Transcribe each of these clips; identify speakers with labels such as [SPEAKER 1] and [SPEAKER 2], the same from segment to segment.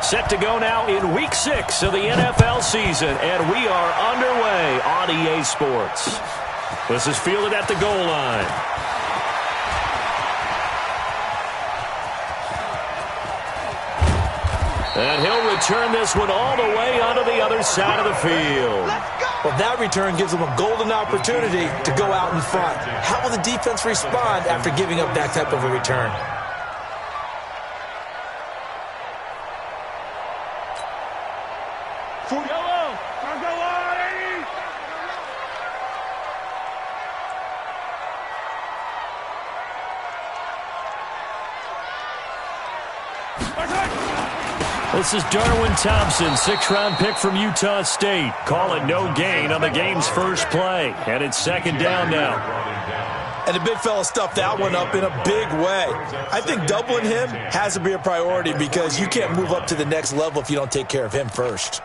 [SPEAKER 1] Set to go now in Week 6 of the NFL season, and we are underway on EA Sports. This is fielded at the goal line. And he'll return this one all the way onto the other side of the field.
[SPEAKER 2] Well, that return gives them a golden opportunity to go out in front. How will the defense respond after giving up that type of a return?
[SPEAKER 1] This is Darwin Thompson, sixth-round pick from Utah State. Call it no gain on the game's first play. And it's second down now.
[SPEAKER 2] And the big fella stuffed that one up in a big way. I think doubling him has to be a priority because you can't move up to the next level if you don't take care of him first.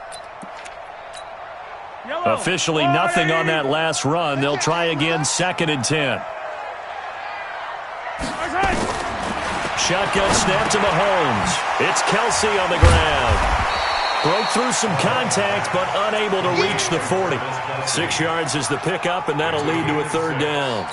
[SPEAKER 1] Officially nothing on that last run. They'll try again, 2nd and 10. Shotgun snap to Mahomes. It's Kelsey on the ground. Broke through some contact, but unable to reach the 40. 6 yards is the pickup, and that'll lead to a third down.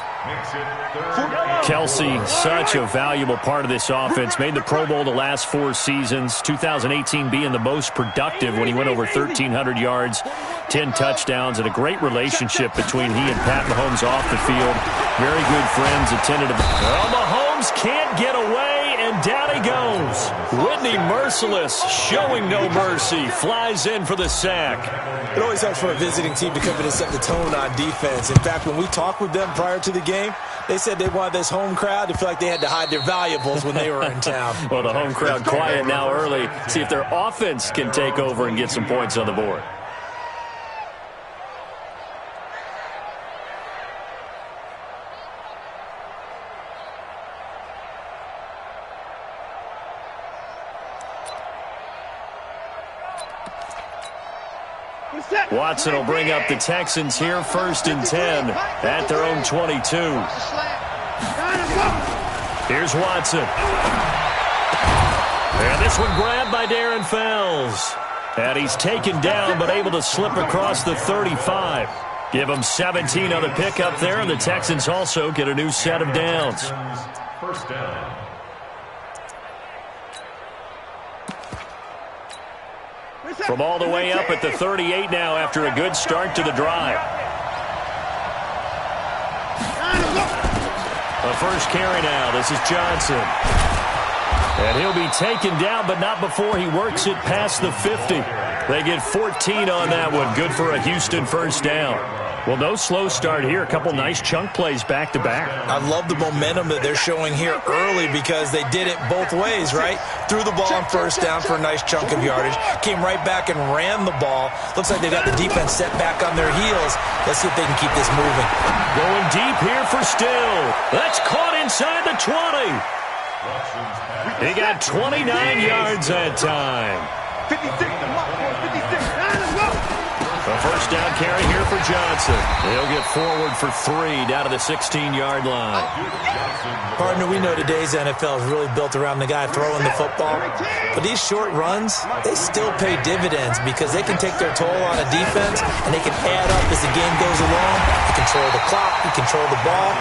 [SPEAKER 1] Kelsey, such a valuable part of this offense. Made the Pro Bowl the last 4 seasons. 2018 being the most productive when he went over 1,300 yards, 10 touchdowns, and a great relationship between he and Pat Mahomes off the field. Very good friends. Attended a... Well, Mahomes can't get away. And down he goes. Whitney Merciless showing no mercy. Flies in for the sack.
[SPEAKER 2] It always helps for a visiting team to come in and set the tone on defense. In fact, when we talked with them prior to the game, they said they wanted this home crowd to feel like they had to hide their valuables when they were in town.
[SPEAKER 1] Well, the home crowd quiet now early. See if their offense can take over and get some points on the board. Watson will bring up the Texans here, 1st and 10 at their own 22. Here's Watson. And this one grabbed by Darren Fells. And he's taken down but able to slip across the 35. Give him 17 on the pickup there, and the Texans also get a new set of downs. First down. From all the way up at the 38 now after a good start to the drive. The first carry now. This is Johnson. And he'll be taken down, but not before he works it past the 50. They get 14 on that one. Good for a Houston first down. Well, no slow start here. A couple nice chunk plays back-to-back.
[SPEAKER 2] I love the momentum that they're showing here early because they did it both ways, right? Threw the ball on first down for a nice chunk of yardage. Came right back and ran the ball. Looks like they got the defense set back on their heels. Let's see if they can keep this moving.
[SPEAKER 1] Going deep here for Still. That's caught inside the 20. He got 29 yards that time.
[SPEAKER 3] 56 to mark for 56.
[SPEAKER 1] A first down carry here for Johnson. He'll get forward for 3 down to the 16-yard line.
[SPEAKER 2] Partner, we know today's NFL is really built around the guy throwing the football. But these short runs, they still pay dividends because they can take their toll on a defense and they can add up as the game goes along. You control the clock, you control the ball,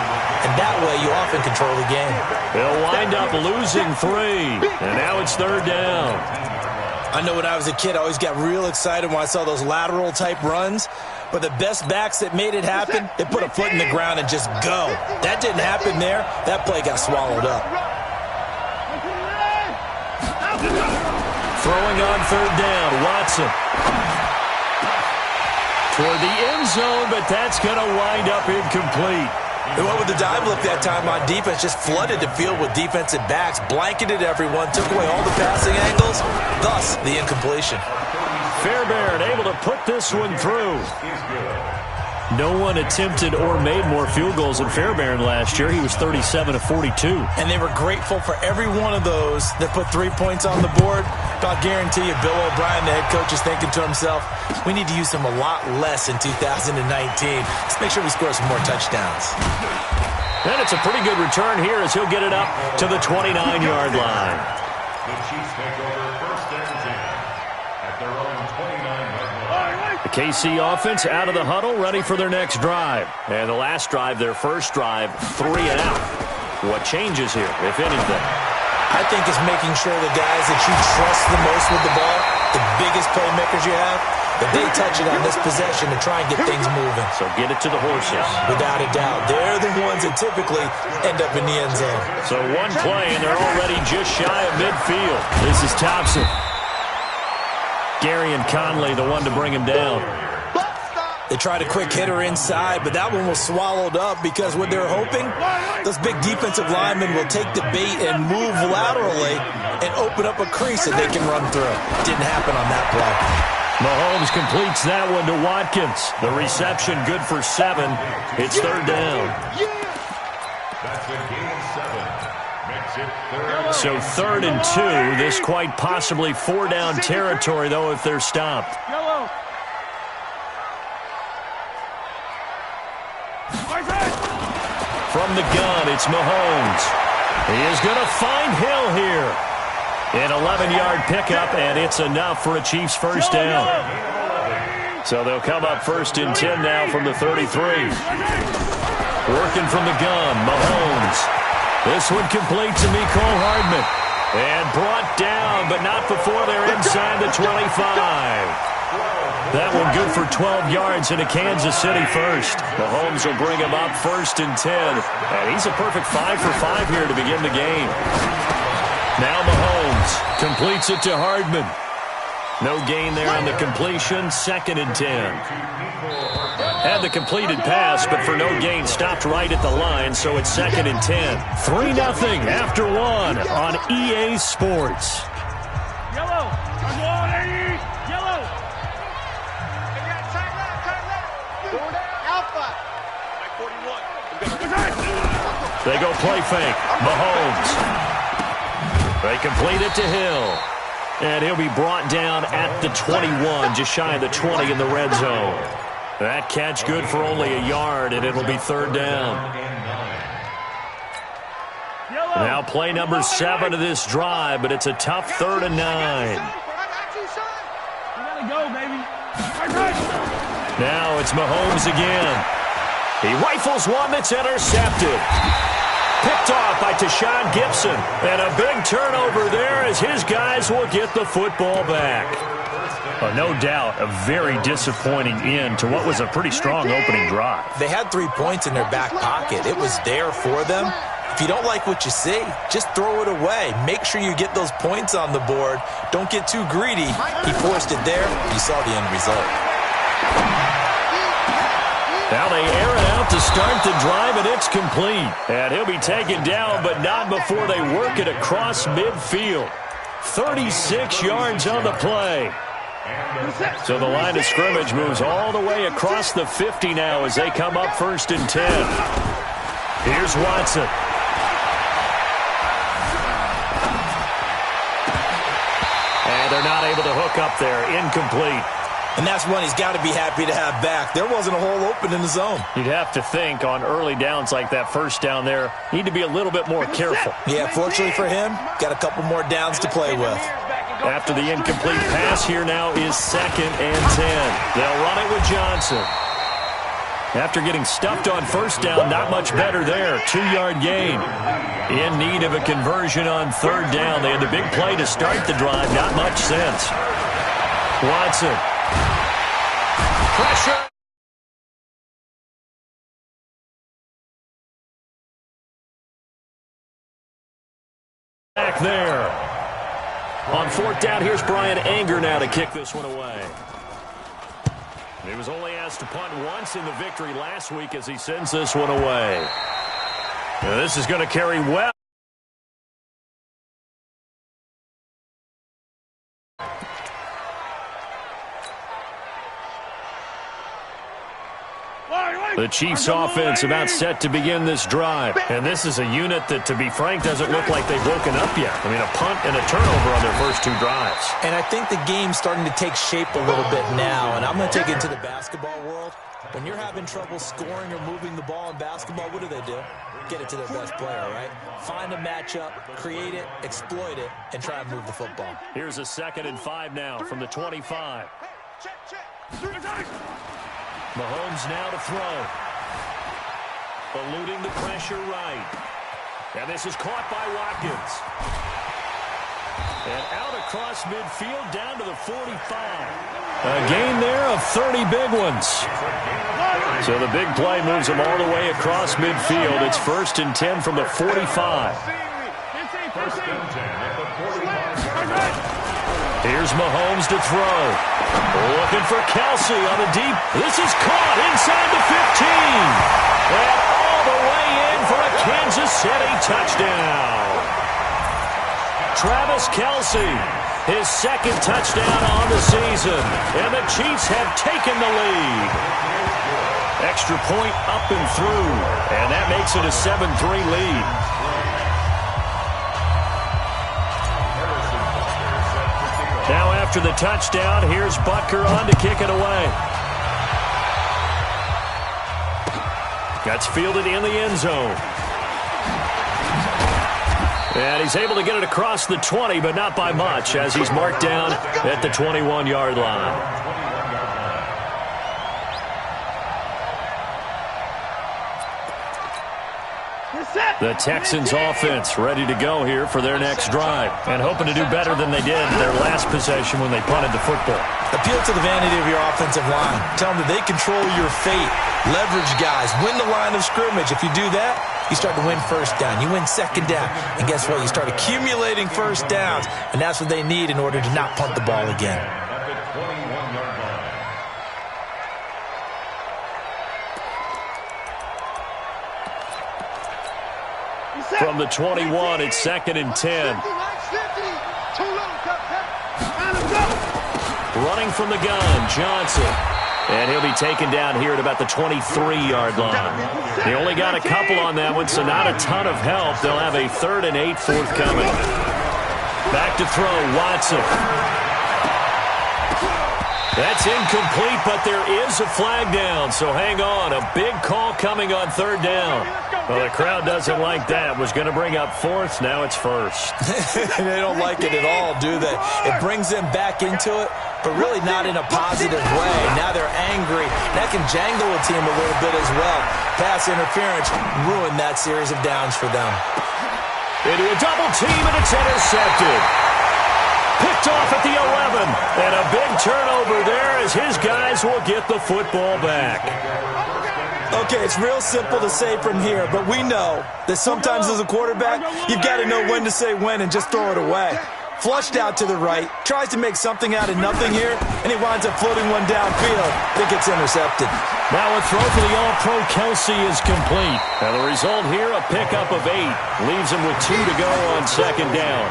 [SPEAKER 2] and that way you often control the game.
[SPEAKER 1] They'll wind up losing 3, and now it's 3rd down.
[SPEAKER 2] I know when I was a kid, I always got real excited when I saw those lateral-type runs. But the best backs that made it happen, they put a foot in the ground and just go. That didn't happen there. That play got swallowed up.
[SPEAKER 1] Throwing on 3rd down, Watson. Toward the end zone, but that's going to wind up incomplete.
[SPEAKER 2] They went with the dive look that time on defense, just flooded the field with defensive backs, blanketed everyone, took away all the passing angles, thus the incompletion.
[SPEAKER 1] Fairbairn able to put this one through. No one attempted or made more field goals than Fairbairn last year. He was 37 of 42.
[SPEAKER 2] And they were grateful for every one of those that put 3 points on the board. But I'll guarantee you, Bill O'Brien, the head coach, is thinking to himself, we need to use them a lot less in 2019. Let's make sure we score some more touchdowns.
[SPEAKER 1] And it's a pretty good return here as he'll get it up to the 29-yard line.
[SPEAKER 4] The Chiefs take over 1st and 10.
[SPEAKER 1] KC offense out of the huddle, ready for their next drive. And the last drive, their first drive, 3 and out. What changes here, if anything?
[SPEAKER 2] I think it's making sure the guys that you trust the most with the ball, the biggest playmakers you have, that they touch it on this possession to try and get things moving.
[SPEAKER 1] So get it to the horses.
[SPEAKER 2] Without a doubt. They're the ones that typically end up in the end zone.
[SPEAKER 1] So one play, and they're already just shy of midfield. This is Thompson. Gary and Conley, the one to bring him down.
[SPEAKER 2] They tried a quick hitter inside, but that one was swallowed up because what they're hoping, those big defensive linemen will take the bait and move laterally and open up a crease that they can run through. Didn't happen on that play.
[SPEAKER 1] Mahomes completes that one to Watkins. The reception good for 7. It's third down. So 3rd and 2. This quite possibly 4-down territory, though, if they're stopped. From the gun, it's Mahomes. He is going to find Hill here. An 11-yard pickup, and it's enough for a Chiefs first down. So they'll come up 1st and 10 now from the 33. Working from the gun, Mahomes. This one complete to Mecole Hardman. And brought down, but not before they're inside the 25. That one good for 12 yards into Kansas City first. Mahomes will bring him up 1st and 10. And he's a perfect 5 for 5 here to begin the game. Now Mahomes completes it to Hardman. No gain there on the completion. 2nd and 10. Had the completed pass, but for no gain, stopped right at the line, so it's 2nd and 10. 3-0 after 1 on EA Sports.
[SPEAKER 3] Yellow. Come on, Eddie. Yellow. Alpha. 41.
[SPEAKER 1] They go play fake. Mahomes. They complete it to Hill. And he'll be brought down at the 21, just shy of the 20 in the red zone. That catch good for only a yard, and it'll be 3rd down. Now play number 7 of this drive, but it's a tough 3rd and 9. Now it's Mahomes again. He rifles one that's intercepted. Picked off by Tashawn Gibson. And a big turnover there as his guys will get the football back. No doubt a very disappointing end to what was a pretty strong opening drive.
[SPEAKER 2] They had 3 points in their back pocket. It was there for them. If you don't like what you see, just throw it away. Make sure you get those points on the board. Don't get too greedy. He forced it there. You saw the end result.
[SPEAKER 1] Now they air it out to start the drive, and it's complete. And he'll be taken down, but not before they work it across midfield. 36 yards on the play. So the line of scrimmage moves all the way across the 50 now as they come up 1st and 10. Here's Watson. And they're not able to hook up there. Incomplete.
[SPEAKER 2] And that's one he's got to be happy to have back. There wasn't a hole open in the zone.
[SPEAKER 1] You'd have to think on early downs like that first down there, need to be a little bit more careful.
[SPEAKER 2] Yeah, fortunately for him, got a couple more downs to play with.
[SPEAKER 1] After the incomplete pass, here now is 2nd and 10. They'll run it with Johnson. After getting stuffed on 1st down, not much better there. 2-yard gain. In need of a conversion on 3rd down. They had the big play to start the drive. Not much sense. Watson. Pressure. Back there. On 4th down, here's Brian Anger now to kick this one away. He was only asked to punt once in the victory last week as he sends this one away. Now this is going to carry well. The Chiefs offense about set to begin this drive. And this is a unit that, to be frank, doesn't look like they've woken up yet. I mean, a punt and a turnover on their first 2 drives.
[SPEAKER 2] And I think the game's starting to take shape a little bit now. And I'm going to take it to the basketball world. When you're having trouble scoring or moving the ball in basketball, what do? Get it to their best player, right? Find a matchup, create it, exploit it, and try and move the football.
[SPEAKER 1] Here's a 2nd and 5 now from the 25. Mahomes now to throw. Eluding the pressure right. And this is caught by Watkins. And out across midfield down to the 45. A gain there of 30 big ones. So the big play moves them all the way across midfield. It's 1st and 10 from the 45. Here's Mahomes to throw. Looking for Kelsey on the deep. This is caught inside the 15. And all the way in for a Kansas City touchdown. Travis Kelsey, his 2nd touchdown on the season. And the Chiefs have taken the lead. Extra point up and through. And that makes it a 7-3 lead. Now after the touchdown, here's Butker on to kick it away. That's fielded in the end zone. And he's able to get it across the 20, but not by much, as he's marked down at the 21-yard line. The Texans offense ready to go here for their next drive and hoping to do better than they did their last possession when they punted the football.
[SPEAKER 2] Appeal to the vanity of your offensive line. Tell them that they control your fate. Leverage guys. Win the line of scrimmage. If you do that, you start to win 1st down. You win 2nd down. And guess what? You start accumulating 1st downs. And that's what they need in order to not punt the ball again.
[SPEAKER 1] From the 21, it's 2nd and 10. Running from the gun, Johnson. And he'll be taken down here at about the 23-yard line. They only got a couple on that one, so not a ton of help. They'll have a 3rd and 8 forthcoming. Back to throw, Watson. That's incomplete, but there is a flag down, so hang on. A big call coming on 3rd down. Well, the crowd doesn't like that. Was going to bring up 4th. Now it's 1st.
[SPEAKER 2] They don't like it at all, do they? It brings them back into it, but really not in a positive way. Now they're angry. That can jangle a team a little bit as well. Pass interference ruined that series of downs for them.
[SPEAKER 1] Into a double team, and it's intercepted. Picked off at the 11. And a big turnover there as his guys will get the football back.
[SPEAKER 2] Okay, it's real simple to say from here, but we know that sometimes as a quarterback, you've got to know when to say when and just throw it away. Flushed out to the right, tries to make something out of nothing here, and he winds up floating one downfield that gets intercepted.
[SPEAKER 1] Now a throw for the All-Pro Kelsey is complete. And the result here, a pickup of 8. Leaves him with 2 to go on 2nd down.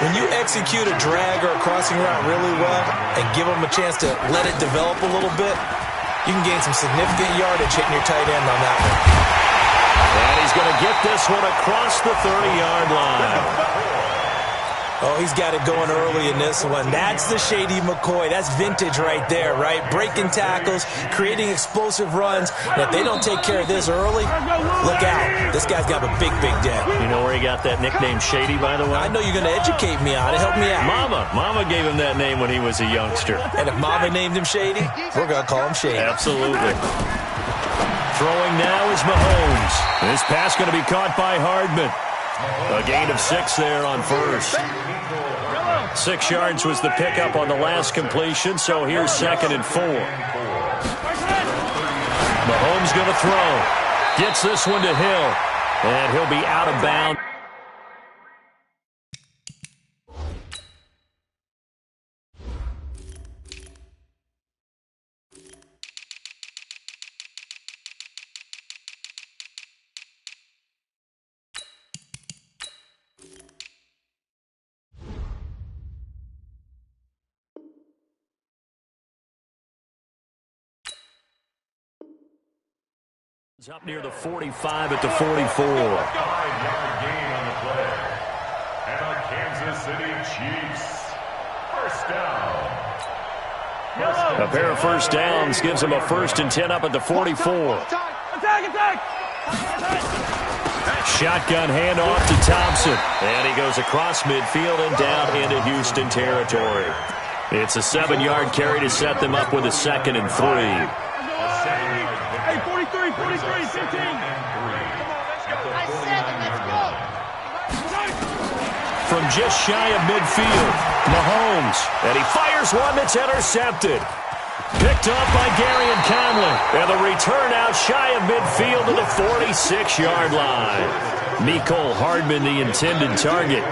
[SPEAKER 2] When you execute a drag or a crossing route really well and give them a chance to let it develop a little bit, you can gain some significant yardage hitting your tight end on that one.
[SPEAKER 1] And he's going to get this one across the 30-yard line.
[SPEAKER 2] Oh, he's got it going early in this one. That's the Shady McCoy. That's vintage right there, right? Breaking tackles, creating explosive runs. And if they don't take care of this early, look out. This guy's got a big, big day.
[SPEAKER 1] You know where he got that nickname Shady, by the way?
[SPEAKER 2] I know you're going to educate me on it. Help me out.
[SPEAKER 1] Mama gave him that name when he was a youngster.
[SPEAKER 2] And if Mama named him Shady, we're going to call him Shady.
[SPEAKER 1] Absolutely. Throwing now is Mahomes. This pass going to be caught by Hardman. A gain of 6 there on 1st. 6 yards was the pickup on the last completion, so here's 2nd and 4. Mahomes going to throw. Gets this one to Hill, and he'll be out of bounds. Up near the 45 at the 44.
[SPEAKER 4] 5-yard gain on the play. And the Kansas City Chiefs. 1st down.
[SPEAKER 1] A pair of 1st downs gives them a 1st and 10 up at the 44.
[SPEAKER 3] Attack!
[SPEAKER 1] shotgun handoff to Thompson. And he goes across midfield and down into Houston territory. It's a 7-yard carry to set them up with a 2nd and 3.
[SPEAKER 3] Hey, 43, 15.
[SPEAKER 1] From just shy of midfield, Mahomes. And he fires one that's intercepted. Picked up by Gary and Conley. And the return out shy of midfield to the 46-yard line. Mecole Hardman, the intended target.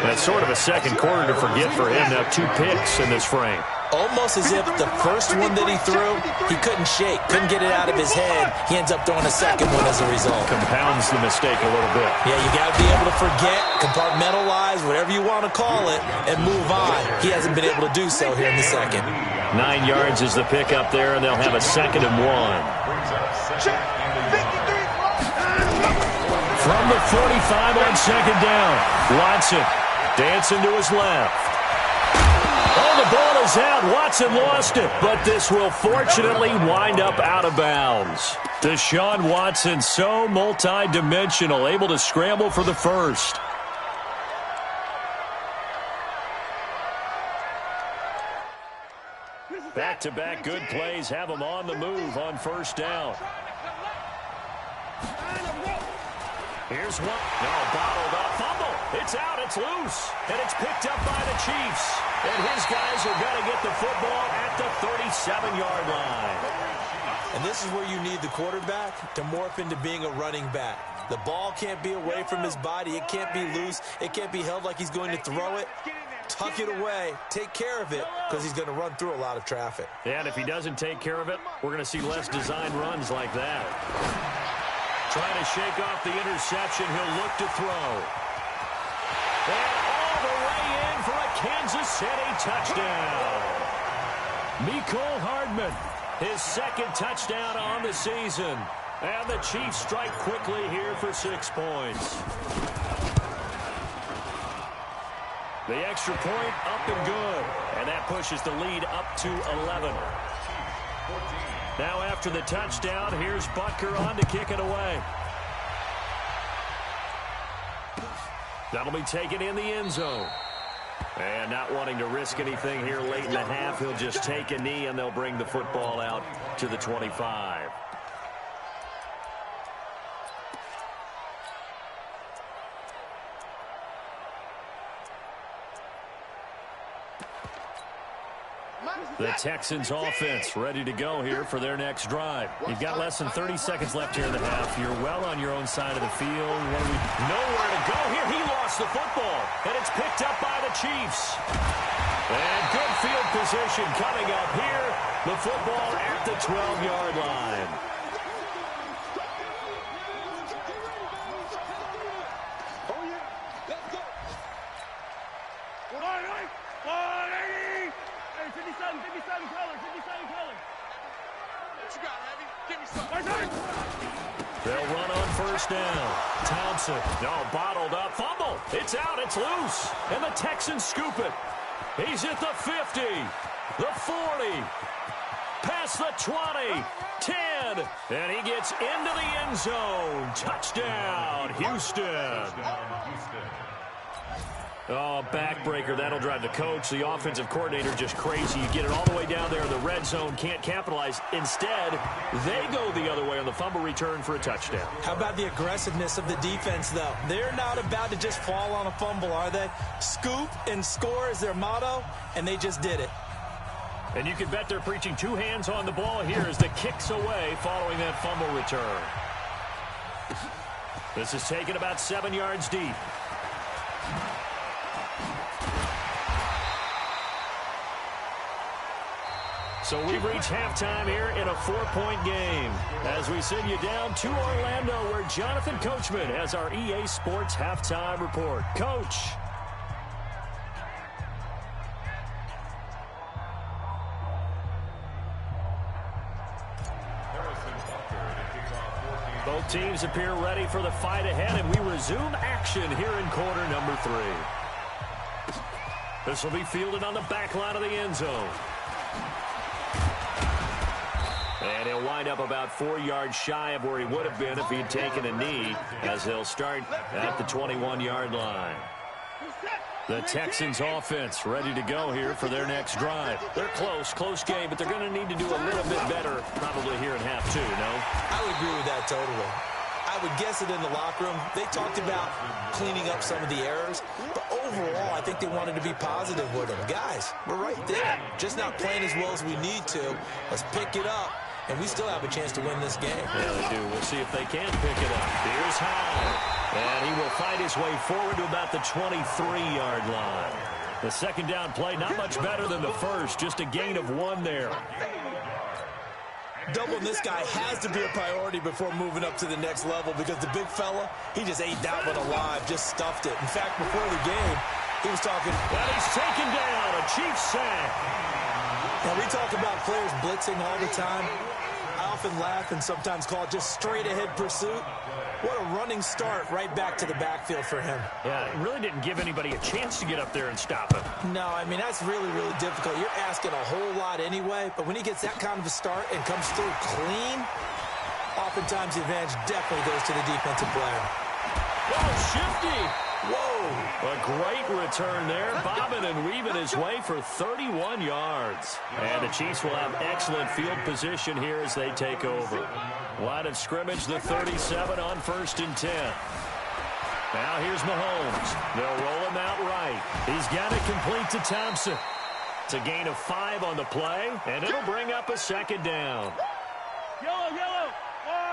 [SPEAKER 1] That's sort of a second quarter to forget for him. Now 2 picks in this frame.
[SPEAKER 2] Almost as if the first one that he threw, he couldn't shake, couldn't get it out of his head. He ends up throwing a second one as a result.
[SPEAKER 1] Compounds the mistake a little bit.
[SPEAKER 2] Yeah, you got to be able to forget, compartmentalize, whatever you want to call it, and move on. He hasn't been able to do so here in the second.
[SPEAKER 1] 9 yards is the pick up there, and they'll have a 2nd and 1. From the 45 on 2nd down, Watson dancing to his left. Oh, the ball is out. Watson lost it, but this will fortunately wind up out of bounds. Deshaun Watson, so multi-dimensional, able to scramble for the first. Back-to-back good plays have him on the move on 1st down. Here's one. No, bottled up. Fumble. It's out. It's loose. And it's picked up by the Chiefs. And his guys are going to get the football at the 37-yard line.
[SPEAKER 2] And this is where you need the quarterback to morph into being a running back. The ball can't be away from his body. It can't be loose. It can't be held like he's going to throw it. Tuck it away. Take care of it because he's going to run through a lot of traffic.
[SPEAKER 1] And if he doesn't take care of it, we're going to see less designed runs like that. Trying to shake off the interception. He'll look to throw. And all the way in for a Kansas City touchdown. Mecole Hardman, his 2nd touchdown on the season. And the Chiefs strike quickly here for 6 points. The extra point up and good. And that pushes the lead up to 11. Now after the touchdown, here's Butker on to kick it away. That'll be taken in the end zone. And not wanting to risk anything here late in the half, he'll just take a knee and they'll bring the football out to the 25. The Texans offense ready to go here for their next drive. You've got less than 30 seconds left here in the half. You're well on your own side of the field. Nowhere to go here. He lost the football, and it's picked up by the Chiefs. And good field position coming up here. The football at the 12-yard line. They'll run on 1st down. Thompson, no, bottled up. Fumble. It's out. It's loose. And the Texans scoop it. He's at the 50, the 40, past the 20, 10. And he gets into the end zone. Touchdown, Houston. Oh, backbreaker. That'll drive the coach, the offensive coordinator, just crazy. You get it all the way down there in the red zone, can't capitalize. Instead, they go the other way on the fumble return for a touchdown.
[SPEAKER 2] How about the aggressiveness of the defense, though? They're not about to just fall on a fumble, are they? Scoop and score is their motto, and they just did it.
[SPEAKER 1] And you can bet they're preaching 2 hands on the ball here as the kick's away following that fumble return. This is taken about 7 yards deep. So we've reached halftime here in a 4-point game as we send you down to Orlando where Jonathan Coachman has our EA Sports halftime report. Coach. Both teams appear ready for the fight ahead, and we resume action here in quarter number 3. This will be fielded on the back line of the end zone. And he'll wind up about 4 yards shy of where he would have been if he'd taken a knee, as they'll start at the 21-yard line. The Texans offense ready to go here for their next drive. They're close game, but they're going to need to do a little bit better probably here in half two, no?
[SPEAKER 2] I would agree with that totally. I would guess it in the locker room. They talked about cleaning up some of the errors, but overall, I think they wanted to be positive with them. Guys, we're right there. Just not playing as well as we need to. Let's pick it up, and we still have a chance to win this game.
[SPEAKER 1] Yeah, they do. We'll see if they can pick it up. Here's Howell. And he will fight his way forward to about the 23-yard line. The second down play, not much better than the first, just a gain of 1 there.
[SPEAKER 2] Doubling this guy has to be a priority before moving up to the next level because the big fella, he just ate that one alive, just stuffed it. In fact, before the game, he was talking.
[SPEAKER 1] Well, he's taken down, a Chiefs sack.
[SPEAKER 2] Now, we talk about players blitzing all the time. I often laugh and sometimes call it just straight-ahead pursuit. What a running start right back to the backfield for him.
[SPEAKER 1] Yeah, it really didn't give anybody a chance to get up there and stop him.
[SPEAKER 2] No, I mean, that's really, really difficult. You're asking a whole lot anyway, but when he gets that kind of a start and comes through clean, oftentimes the advantage definitely goes to the defensive player.
[SPEAKER 1] Oh, shifty.
[SPEAKER 2] Whoa.
[SPEAKER 1] A great return there, bobbing and weaving his way for 31 yards. And the Chiefs will have excellent field position here as they take over. Line of scrimmage, the 37 on 1st and 10. Now here's Mahomes. They'll roll him out right. He's got it complete to Thompson. It's a gain of 5 on the play, and it'll bring up a second down.
[SPEAKER 3] Yellow.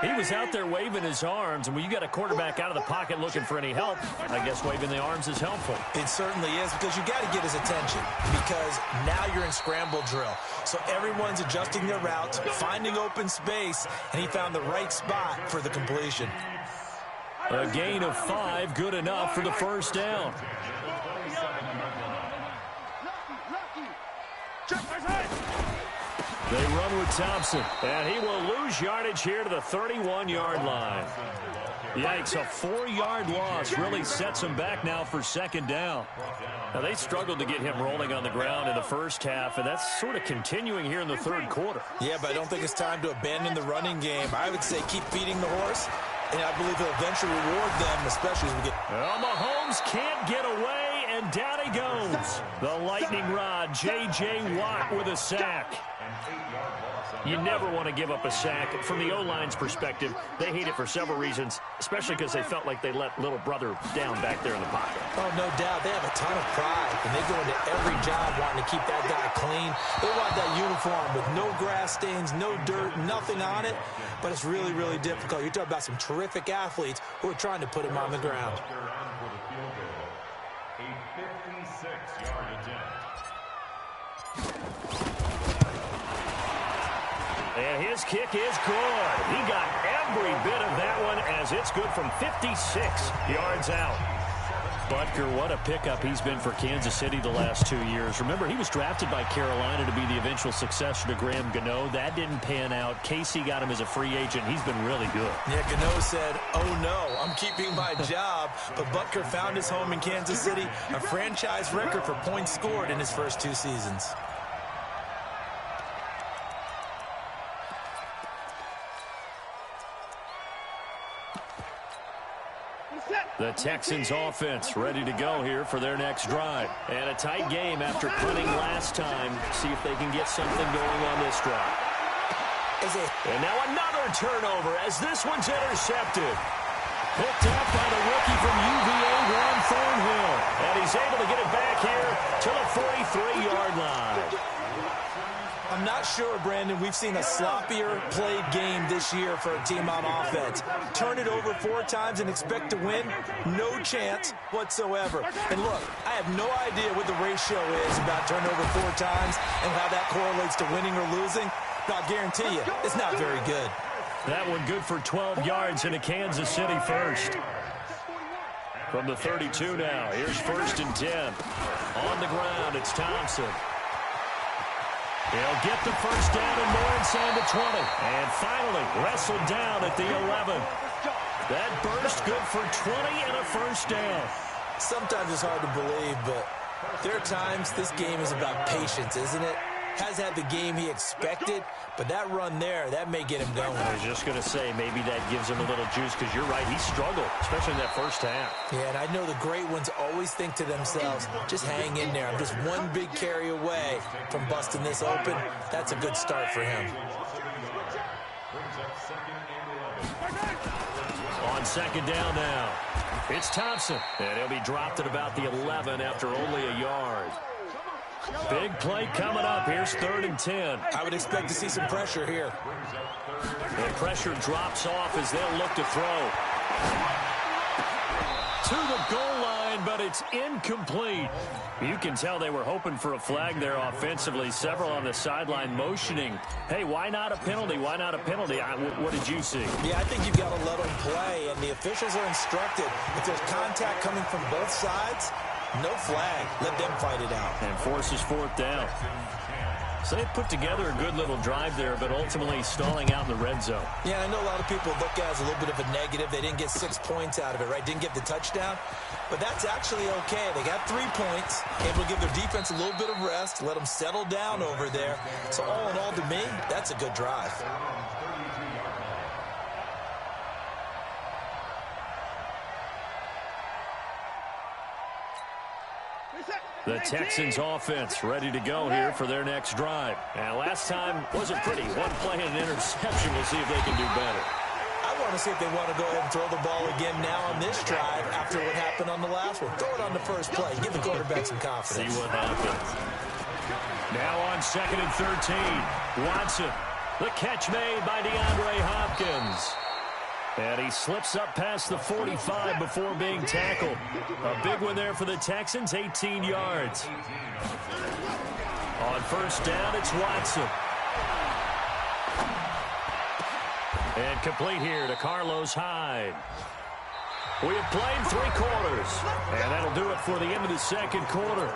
[SPEAKER 1] He was out there waving his arms, and when you got a quarterback out of the pocket looking for any help, I guess waving the arms is helpful.
[SPEAKER 2] It certainly is, because you got to get his attention, because now you're in scramble drill. So everyone's adjusting their routes, finding open space, and he found the right spot for the completion.
[SPEAKER 1] A gain of 5, good enough for the first down. They run with Thompson, and he will lose yardage here to the 31-yard line. Yikes, a 4-yard loss really sets him back now for second down. Now, they struggled to get him rolling on the ground in the first half, and that's sort of continuing here in the third quarter.
[SPEAKER 2] Yeah, but I don't think it's time to abandon the running game. I would say keep feeding the horse, and I believe he'll eventually reward them, especially as we get...
[SPEAKER 1] Well, Mahomes can't get away, and down he goes. The lightning rod, J.J. Watt with a sack. You never want to give up a sack. From the O-line's perspective, they hate it for several reasons, especially because they felt like they let little brother down back there in the pocket.
[SPEAKER 2] Oh, no doubt. They have a ton of pride, and they go into every job wanting to keep that guy clean. They want that uniform with no grass stains, no dirt, nothing on it, but it's really, really difficult. You're talking about some terrific athletes who are trying to put him on the ground.
[SPEAKER 4] A 56-yard attempt.
[SPEAKER 1] And his kick is good. He got every bit of that one as it's good from 56 yards out. Butker, what a pickup he's been for Kansas City the last 2 years. Remember, he was drafted by Carolina to be the eventual successor to Graham Gano. That didn't pan out. Casey got him as a free agent. He's been really good.
[SPEAKER 2] Yeah, Gano said, oh no, I'm keeping my job. But Butker found his home in Kansas City, a franchise record for points scored in his first 2 seasons.
[SPEAKER 1] The Texans offense ready to go here for their next drive. And a tight game after punting last time. See if they can get something going on this drive. And now another turnover as this one's intercepted. Picked up by the rookie from UVA, Juan Thornhill. And he's able to get it back here to the 43-yard line.
[SPEAKER 2] I'm not sure, Brandon, we've seen a sloppier played game this year for a team on offense. Turn it over 4 times and expect to win? No chance whatsoever. And look, I have no idea what the ratio is about turnover 4 times and how that correlates to winning or losing, but I'll guarantee you, it's not very good.
[SPEAKER 1] That one good for 12 yards into Kansas City first. From the 32 now, here's 1st and 10. On the ground, it's Thompson. He'll get the first down and more inside the 20. And finally, wrestled down at the 11. That burst good for 20 and a first down.
[SPEAKER 2] Sometimes it's hard to believe, but there are times this game is about patience, isn't it? has had the game he expected, but that run there, that may get him going.
[SPEAKER 1] I was just going to say, maybe that gives him a little juice, because you're right, he struggled, especially in that first half.
[SPEAKER 2] Yeah, and I know the great ones always think to themselves, just hang in there. I'm just one big carry away from busting this open. That's a good start for him.
[SPEAKER 1] On second down now, it's Thompson, and he'll be dropped at about the 11 after only a yard. Big play coming up. Here's 3rd and 10.
[SPEAKER 2] I would expect to see some pressure here.
[SPEAKER 1] The pressure drops off as they'll look to throw. To the goal line, but it's incomplete. You can tell they were hoping for a flag there offensively. Several on the sideline motioning, hey, why not a penalty? Why not a penalty? What did you see?
[SPEAKER 2] Yeah, I think you've got to let them play, and the officials are instructed. If there's contact coming from both sides, no flag. Let them fight it out.
[SPEAKER 1] And forces 4th down. So they put together a good little drive there, but ultimately stalling out in the red zone.
[SPEAKER 2] Yeah, I know a lot of people look at it as a little bit of a negative. They didn't get 6 points out of it, right? Didn't get the touchdown. But that's actually okay. They got 3 points, able to give their defense a little bit of rest, let them settle down over there. So all in all, to me, that's a good drive.
[SPEAKER 1] The Texans offense ready to go here for their next drive. And last time wasn't pretty. One play and an interception. We'll see if they can do better.
[SPEAKER 2] I want to see if they want to go ahead and throw the ball again now on this drive after what happened on the last one. Throw it on the first play. Give the quarterback some confidence.
[SPEAKER 1] See what happens. Now on 2nd and 13. Watson. The catch made by DeAndre Hopkins. And he slips up past the 45 before being tackled. A big one there for the Texans, 18 yards. On 1st down, it's Watson. And complete here to Carlos Hyde. We have played 3 quarters. And that'll do it for the end of the 2nd quarter.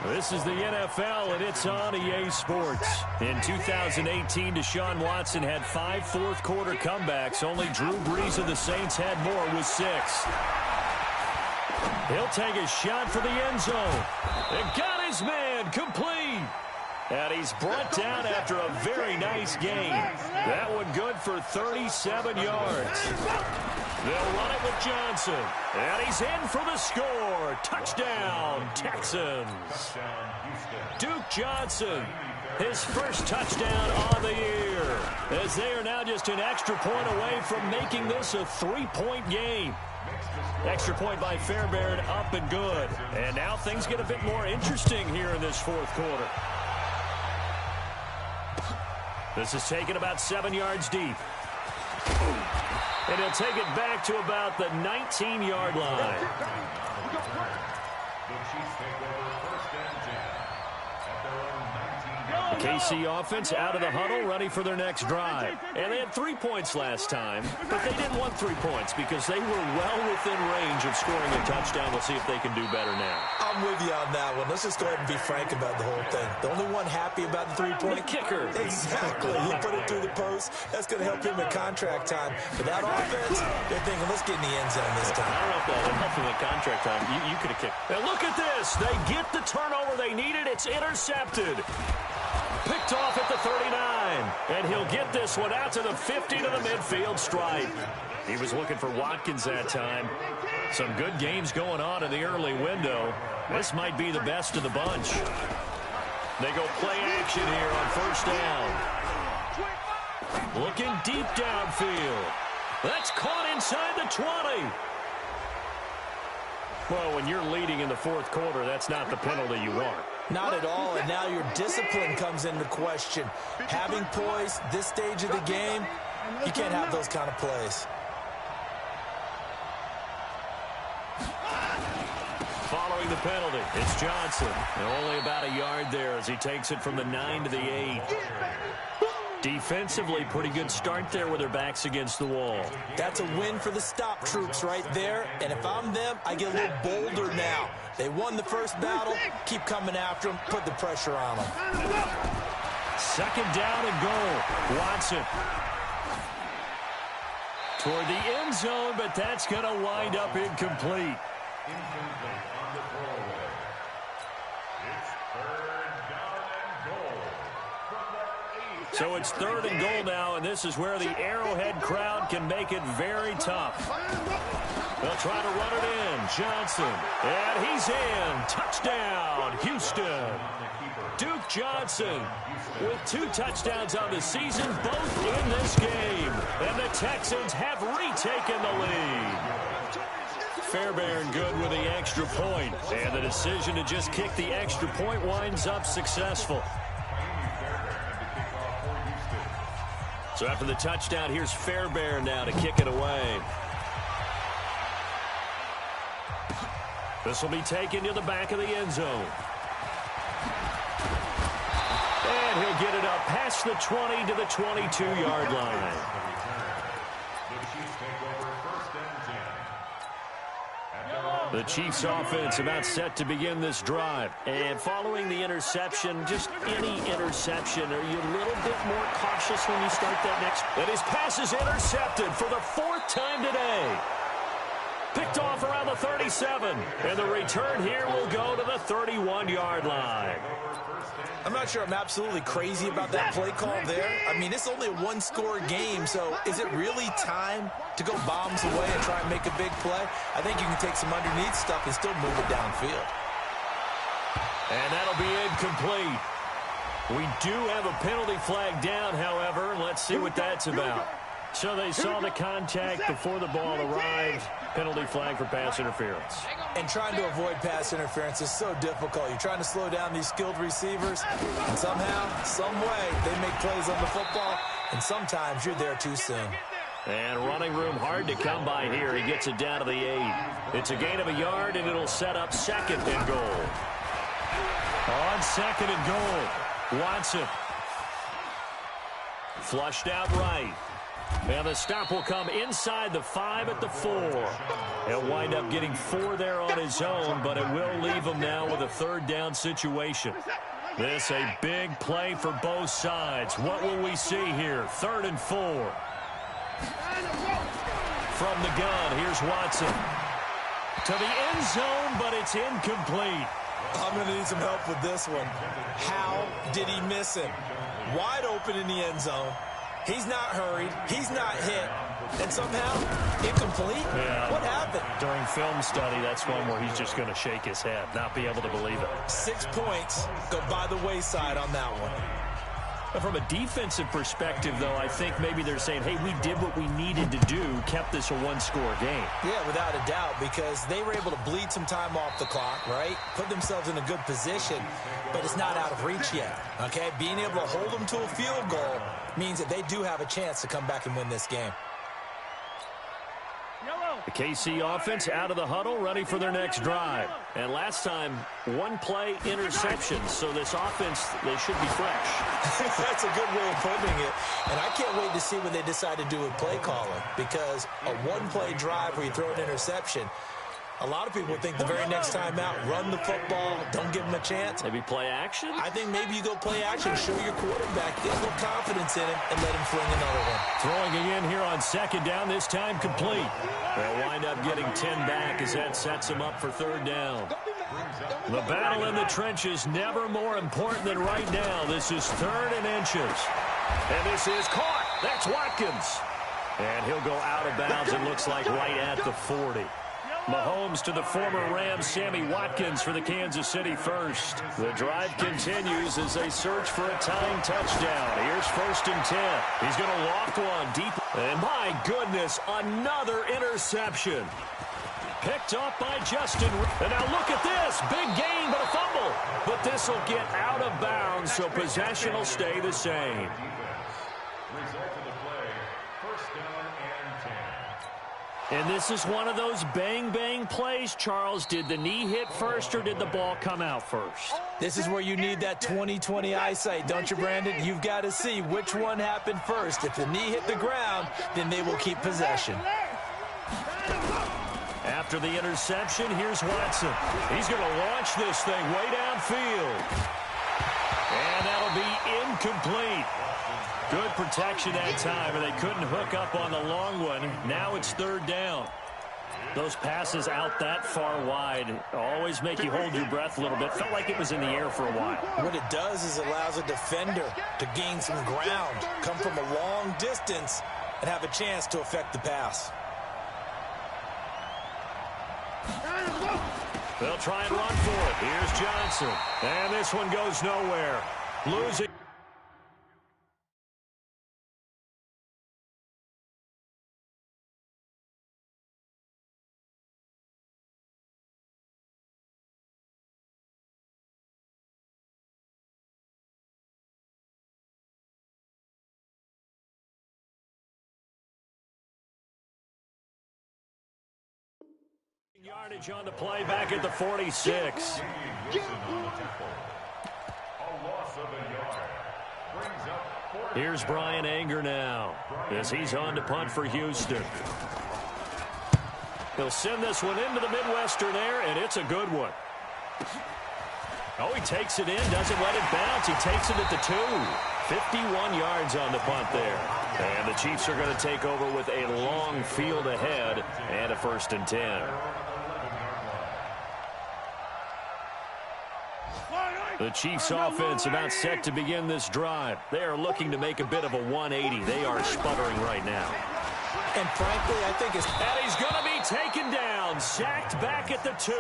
[SPEAKER 1] This is the NFL, and it's on EA Sports. In 2018, Deshaun Watson had 5 fourth-quarter comebacks. Only Drew Brees of the Saints had more with 6. He'll take a shot for the end zone. And got his man complete. And he's brought down after a very nice game. That one good for 37 yards. They'll run it with Johnson. And he's in for the score. Touchdown, Texans. Duke Johnson, his first touchdown on the year. As they are now just an extra point away from making this a 3-point game. Extra point by Fairbairn, up and good. And now things get a bit more interesting here in this 4th quarter. This is taken about 7 yards deep. And he'll take it back to about the 19-yard line. The KC offense out of the huddle, ready for their next drive. And they had 3 points last time, but they didn't want 3 points because they were well within range of scoring a touchdown. We'll see if they can do better now.
[SPEAKER 2] I'm with you on that one. Let's just go ahead and be frank about the whole thing. The only one happy about the 3-point
[SPEAKER 1] kicker.
[SPEAKER 2] Exactly. He put it through the post. That's going to help him at contract time. But that offense, they're thinking, let's get in the end zone this time.
[SPEAKER 1] I don't know if that would help him at contract time. You could have kicked. And look at this. They get the turnover they needed. It's intercepted. Picked off at the 39. And he'll get this one out to the 50 to the midfield stripe. He was looking for Watkins that time. Some good games going on in the early window. This might be the best of the bunch. They go play action here on 1st down. Looking deep downfield. That's caught inside the 20. Well, when you're leading in the 4th quarter, that's not the penalty you want.
[SPEAKER 2] Not at all, and now your discipline comes into question. Having poise this stage of the game, you can't have those kind of plays.
[SPEAKER 1] Following the penalty, it's Johnson. And only about a yard there as he takes it from the 9 to the 8. Defensively, pretty good start there with their backs against the wall.
[SPEAKER 2] That's a win for the stop troops right there. And if I'm them, I get a little bolder now. They won the first battle. Keep coming after them. Put the pressure on them.
[SPEAKER 1] 2nd down and goal. Watson. Toward the end zone, but that's going to wind up incomplete.
[SPEAKER 4] Incomplete on the throwaway. It's 3rd down and goal.
[SPEAKER 1] So it's 3rd and goal now, and this is where the Arrowhead crowd can make it very tough. They'll try to run it in. Johnson. And he's in. Touchdown, Houston. Duke Johnson with 2 touchdowns on the season, both in this game. And the Texans have retaken the lead. Fairbairn good with the extra point. And the decision to just kick the extra point winds up successful. So after the touchdown, here's Fairbairn now to kick it away. This will be taken to the back of the end zone. And he'll get it up past the 20 to the 22-yard line. The Chiefs offense about set to begin this drive. And following the interception, just any interception, are you a little bit more cautious when you start that next? And his pass is intercepted for the 4th time today. Picked off around the 37. And the return here will go to the 31-yard line.
[SPEAKER 2] I'm not sure I'm absolutely crazy about that play call there. I mean, it's only a 1-score game, so is it really time to go bombs away and try and make a big play? I think you can take some underneath stuff and still move it downfield.
[SPEAKER 1] And that'll be incomplete. We do have a penalty flag down, however. Let's see what that's about. So they saw the contact before the ball arrived. Penalty flag for pass interference.
[SPEAKER 2] And trying to avoid pass interference is so difficult. You're trying to slow down these skilled receivers, and somehow, some way, they make plays on the football, and sometimes you're there too soon.
[SPEAKER 1] And running room hard to come by here. He gets it down to the 8. It's a gain of a yard, and it'll set up 2nd and goal. On 2nd and goal, Watson. Flushed out right. And the stop will come inside the 5 at the 4. He'll wind up getting 4 there on his own, but it will leave him now with a 3rd down situation. This a big play for both sides. What will we see here? 3rd and 4. From the gun, here's Watson. To the end zone, but it's incomplete.
[SPEAKER 2] I'm going to need some help with this one. How did he miss him? Wide open in the end zone. He's not hurried. He's not hit. And somehow, incomplete?
[SPEAKER 1] Yeah.
[SPEAKER 2] What happened?
[SPEAKER 1] During film study, that's one where he's just going to shake his head, not be able to believe it.
[SPEAKER 2] 6 points go by the wayside on that one.
[SPEAKER 1] But from a defensive perspective, though, I think maybe they're saying, hey, we did what we needed to do, kept this a 1-score game.
[SPEAKER 2] Yeah, without a doubt, because they were able to bleed some time off the clock, right? Put themselves in a good position, but it's not out of reach yet, okay? Being able to hold them to a field goal means that they do have a chance to come back and win this game.
[SPEAKER 1] The KC offense out of the huddle, ready for their next drive. And last time, 1-play interception, so this offense, they should be fresh.
[SPEAKER 2] That's a good way of putting it. And I can't wait to see what they decide to do with play calling, because a 1-play drive where you throw an interception, a lot of people think the very next time out, run the football, don't give them a chance.
[SPEAKER 1] Maybe play action?
[SPEAKER 2] I think maybe you go play action, show your quarterback, get a little confidence in him, and let him fling another one.
[SPEAKER 1] Throwing again here on 2nd down, this time complete. They'll wind up getting 10 back as that sets them up for 3rd down. The battle in the trenches never more important than right now. This is 3rd and inches. And this is caught. That's Watkins. And he'll go out of bounds, it looks like right at the 40. Mahomes to the former Rams, Sammy Watkins for the Kansas City first. The drive continues as they search for a tying touchdown. Here's 1st and 10. He's going to loft one deep. And my goodness, another interception. Picked up by Justin. And now look at this. Big gain, but a fumble. But this will get out of bounds, so possession will stay the same.
[SPEAKER 4] Result of the play, 1st down and 10.
[SPEAKER 1] And this is one of those bang-bang plays, Charles. Did the knee hit first or did the ball come out first?
[SPEAKER 2] This is where you need that 20/20 eyesight, don't you, Brandon? You've got to see which one happened first. If the knee hit the ground, then they will keep possession.
[SPEAKER 1] After the interception, here's Watson. He's going to launch this thing way downfield. And that'll be incomplete. Good protection that time, and they couldn't hook up on the long one. Now it's 3rd down. Those passes out that far wide always make you hold your breath a little bit. Felt like it was in the air for a while.
[SPEAKER 2] What it does is allows a defender to gain some ground, come from a long distance, and have a chance to affect the pass.
[SPEAKER 1] They'll try and run for it. Here's Johnson. And this one goes nowhere. Losing. Yardage on the play back at the 46. Here's Brian Anger now as he's on to punt for Houston. He'll send this one into the Midwestern air, and it's a good one. Oh, he takes it in, doesn't let it bounce. He takes it at the 2. 51 yards on the punt there. And the Chiefs are going to take over with a long field ahead and a 1st and 10. The Chiefs offense about set to begin this drive. They are looking to make a bit of a 180. They are sputtering right now.
[SPEAKER 2] And frankly, I think it's...
[SPEAKER 1] And he's going to be taken down, sacked back at the 2.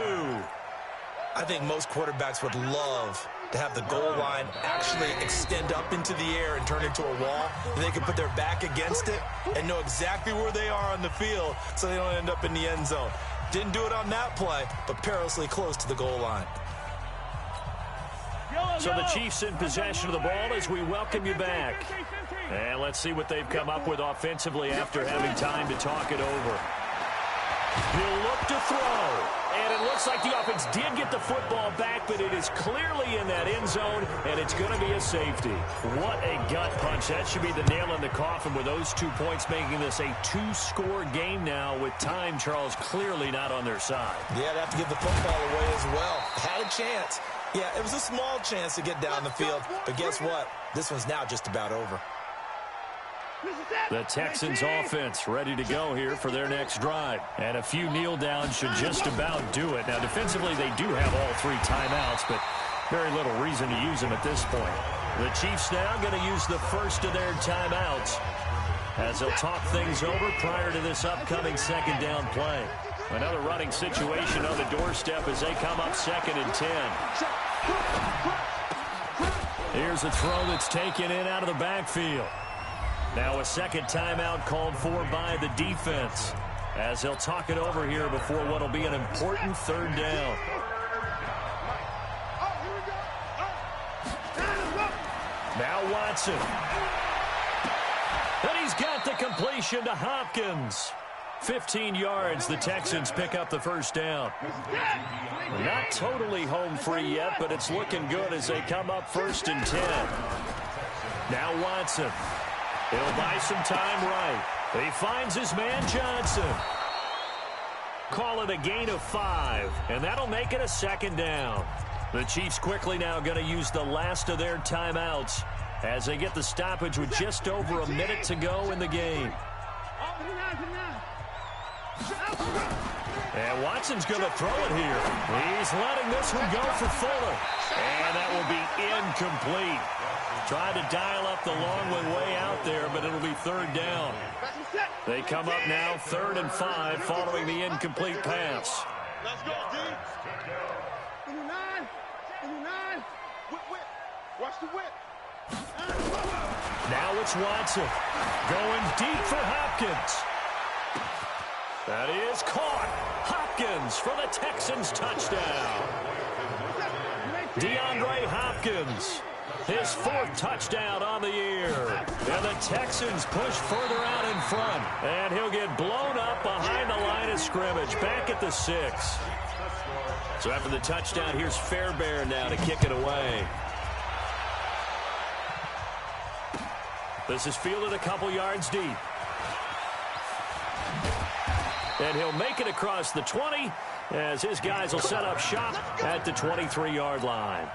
[SPEAKER 2] I think most quarterbacks would love to have the goal line actually extend up into the air and turn into a wall. And they can put their back against it and know exactly where they are on the field so they don't end up in the end zone. Didn't do it on that play, but perilously close to the goal line.
[SPEAKER 1] So the Chiefs in possession of the ball as we welcome you back. And let's see what they've come up with offensively after having time to talk it over. He'll look to throw. And it looks like the offense did get the football back, but it is clearly in that end zone, and it's going to be a safety. What a gut punch. That should be the nail in the coffin with those 2 points, making this a 2-score game now with time, Charles, clearly not on their side.
[SPEAKER 2] Yeah, they have to give the football away as well. Had a chance. Yeah, it was a small chance to get down the field, but guess what? This one's now just about over.
[SPEAKER 1] The Texans offense ready to go here for their next drive. And a few kneel downs should just about do it. Now, defensively, they do have all 3 timeouts, but very little reason to use them at this point. The Chiefs now going to use the first of their timeouts as they'll talk things over prior to this upcoming 2nd down play. Another running situation on the doorstep as they come up 2nd and 10. Here's a throw that's taken in out of the backfield. Now a 2nd timeout called for by the defense as they'll talk it over here before what will be an important 3rd down. Now Watson. And he's got the completion to Hopkins. 15 yards, the Texans pick up the 1st down. Not totally home free yet, but it's looking good as they come up 1st and 10. Now Watson. He'll buy some time right. He finds his man Johnson. Call it a gain of 5, and that'll make it a 2nd down. The Chiefs quickly now going to use the last of their timeouts as they get the stoppage with just over a minute to go in the game. And Watson's going to throw it here. He's letting this one go for Fuller. And that will be incomplete. Tried to dial up the long one way out there, but it'll be 3rd down. They come up now 3rd and 5 following the incomplete pass.
[SPEAKER 3] Let's go, D. In the 9. Whip. Watch the whip.
[SPEAKER 1] Now it's Watson going deep for Hopkins. That is caught. Hopkins for the Texans touchdown. DeAndre Hopkins, his 4th touchdown on the year. And the Texans push further out in front. And he'll get blown up behind the line of scrimmage, back at the 6. So after the touchdown, here's Fairbairn now to kick it away. This is fielded a couple yards deep. And he'll make it across the 20 as his guys will set up shop at the 23-yard line.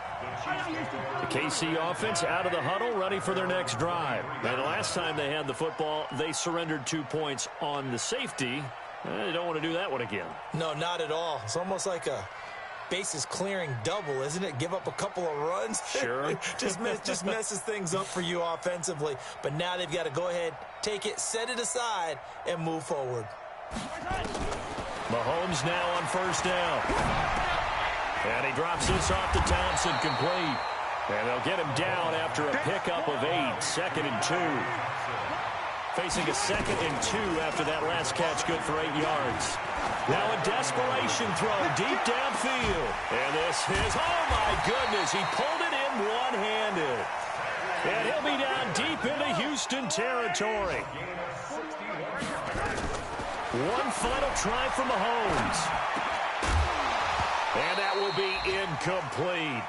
[SPEAKER 1] The KC offense out of the huddle, ready for their next drive. And the last time they had the football, they surrendered 2 points on the safety. They don't want to do that one again.
[SPEAKER 2] No, not at all. It's almost like a bases clearing double, isn't it? Give up a couple of runs.
[SPEAKER 1] Sure.
[SPEAKER 2] just messes things up for you offensively. But now they've got to go ahead, take it, set it aside, and move forward.
[SPEAKER 1] Mahomes now on first down. And he drops this off to Thompson, complete. And they'll get him down after a pickup of 8, 2nd and 2. Facing a 2nd and 2 after that last catch, good for 8 yards. Now a desperation throw deep downfield. And this is, oh my goodness, he pulled it in one-handed. And he'll be down deep into Houston territory. One final try from Mahomes. And that will be incomplete.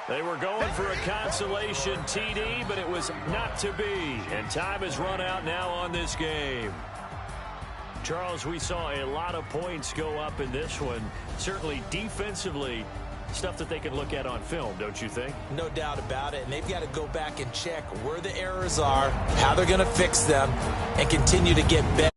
[SPEAKER 1] They were going for a consolation TD, but it was not to be. And time has run out now on this game. Charles, we saw a lot of points go up in this one. Certainly defensively, stuff that they can look at on film, don't you think?
[SPEAKER 2] No doubt about it. And they've got to go back and check where the errors are, how they're going to fix them, and continue to get better.